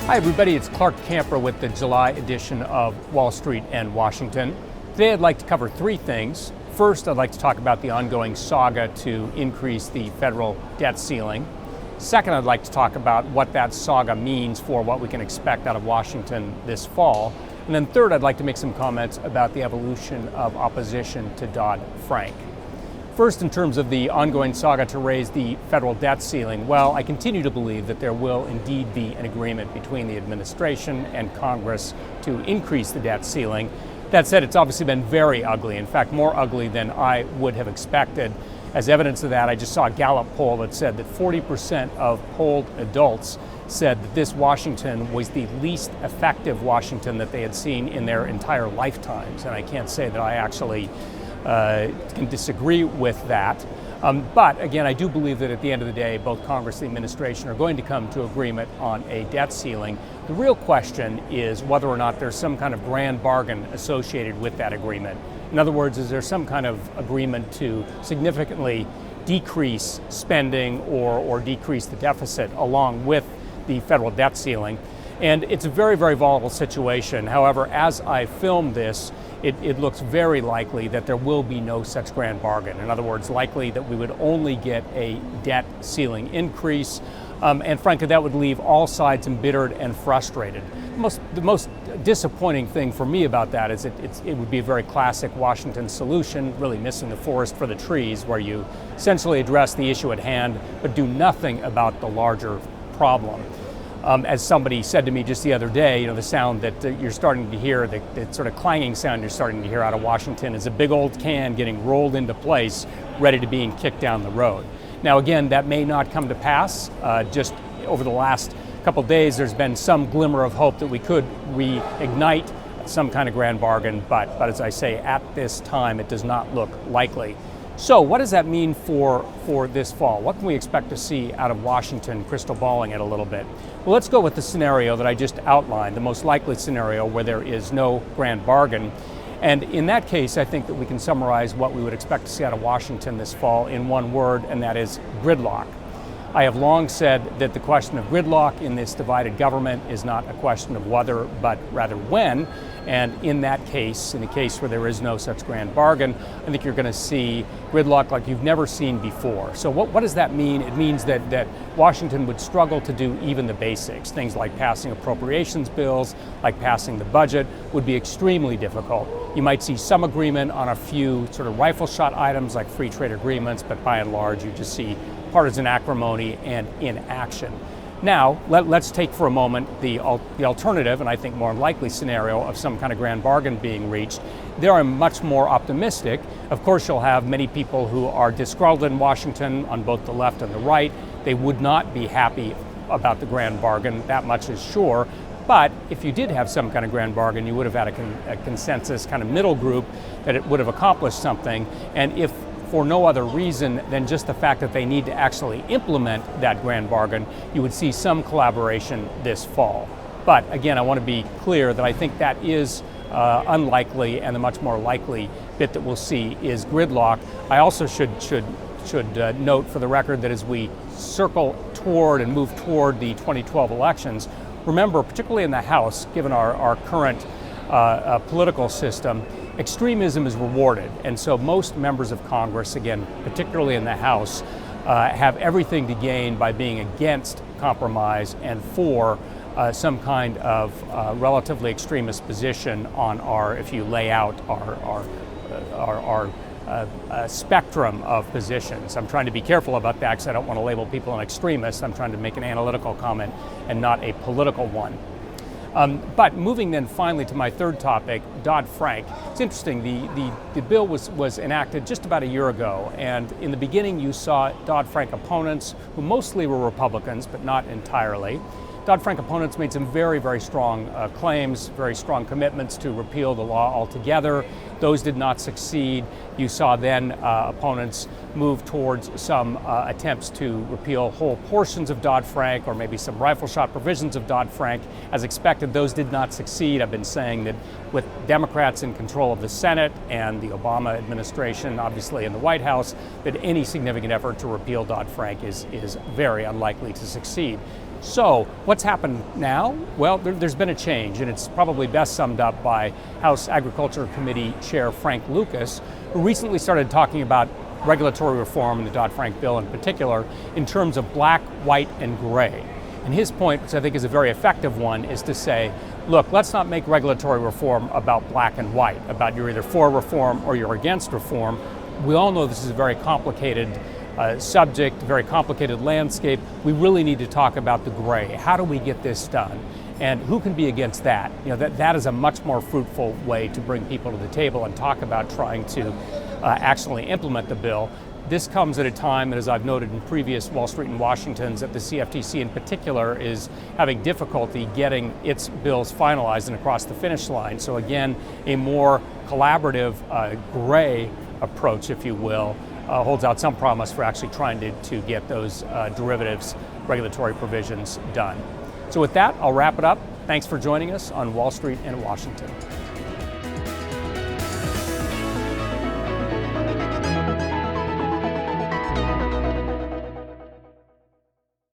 Hi everybody, it's Clarke Camper with the July edition of Wall Street and Washington. Today I'd like to cover three things. First, I'd like to talk about the ongoing saga to increase the federal debt ceiling. Second, I'd like to talk about what that saga means for what we can expect out of Washington this fall. And then third, I'd like to make some comments about the evolution of opposition to Dodd-Frank. First, in terms of the ongoing saga to raise the federal debt ceiling, well, I continue to believe that there will indeed be an agreement between the administration and Congress to increase the debt ceiling. That said, it's obviously been very ugly, in fact, more ugly than I would have expected. As evidence of that, I just saw a Gallup poll that said that 40% of polled adults said that this Washington was the least effective Washington that they had seen in their entire lifetimes. And I can't say that I actually can disagree with that. But again, I do believe that at the end of the day, both Congress and the administration are going to come to agreement on a debt ceiling. The real question is whether or not there's some kind of grand bargain associated with that agreement. In other words, is there some kind of agreement to significantly decrease spending or decrease the deficit along with the federal debt ceiling? And it's a very, very volatile situation. However, as I film this, it looks very likely that there will be no such grand bargain. In other words, likely that we would only get a debt ceiling increase. And frankly, that would leave all sides embittered and frustrated. The most disappointing thing for me about that is it would be a very classic Washington solution, really missing the forest for the trees, where you essentially address the issue at hand, but do nothing about the larger problem. As somebody said to me just the other day, the sound that you're starting to hear, the sort of clanging sound you're starting to hear out of Washington is a big old can getting rolled into place, ready to being kicked down the road. Now again, that may not come to pass. Just over the last couple of days, there's been some glimmer of hope that we could reignite some kind of grand bargain, but as I say, at this time, it does not look likely. So what does that mean for this fall? What can we expect to see out of Washington, crystal balling it a little bit? Well, let's go with the scenario that I just outlined, the most likely scenario where there is no grand bargain. And in that case, I think that we can summarize what we would expect to see out of Washington this fall in one word, and that is gridlock. I have long said that the question of gridlock in this divided government is not a question of whether, but rather when. And in that case, in a case where there is no such grand bargain, I think you're going to see gridlock like you've never seen before. So what does that mean? It means that Washington would struggle to do even the basics. Things like passing appropriations bills, like passing the budget, would be extremely difficult. You might see some agreement on a few sort of rifle shot items like free trade agreements, but by and large, you just see partisan acrimony and inaction. Now, let's take for a moment the alternative, and I think more likely scenario of some kind of grand bargain being reached. There I'm much more optimistic. Of course, you'll have many people who are disgruntled in Washington on both the left and the right. They would not be happy about the grand bargain, that much is sure. But if you did have some kind of grand bargain, you would have had a consensus kind of middle group that it would have accomplished something. And if for no other reason than just the fact that they need to actually implement that grand bargain, you would see some collaboration this fall. But again, I want to be clear that I think that is unlikely, and the much more likely bit that we'll see is gridlock. I also should note for the record that as we circle toward and move toward the 2012 elections, remember, particularly in the House, given our current political system, extremism is rewarded, and so most members of Congress, again, particularly in the House, have everything to gain by being against compromise and for some kind of relatively extremist position on if you lay out our spectrum of positions. I'm trying to be careful about that because I don't want to label people an extremist. I'm trying to make an analytical comment and not a political one. But moving then finally to my third topic, Dodd-Frank. It's interesting, the bill was enacted just about a year ago, and in the beginning you saw Dodd-Frank opponents, who mostly were Republicans, but not entirely. Dodd-Frank opponents made some very, very strong claims, very strong commitments to repeal the law altogether. Those did not succeed. You saw then opponents move towards some attempts to repeal whole portions of Dodd-Frank, or maybe some rifle shot provisions of Dodd-Frank. As expected, those did not succeed. I've been saying that with Democrats in control of the Senate and the Obama administration, obviously in the White House, that any significant effort to repeal Dodd-Frank is very unlikely to succeed. So, what's happened now? Well, there's been a change, and it's probably best summed up by House Agriculture Committee Chair Frank Lucas, who recently started talking about regulatory reform, and the Dodd-Frank bill in particular, in terms of black, white, and gray. And his point, which I think is a very effective one, is to say, look, let's not make regulatory reform about black and white, about you're either for reform or you're against reform. We all know this is a very complicated subject, very complicated landscape. We really need to talk about the gray. How do we get this done? And who can be against that? That is a much more fruitful way to bring people to the table and talk about trying to actually implement the bill. This comes at a time, as I've noted in previous Wall Street and Washingtons, that the CFTC in particular is having difficulty getting its bills finalized and across the finish line. So again, a more collaborative gray approach, if you will, holds out some promise for actually trying to get those derivatives regulatory provisions done. So with that, I'll wrap it up. Thanks for joining us on Wall Street and Washington.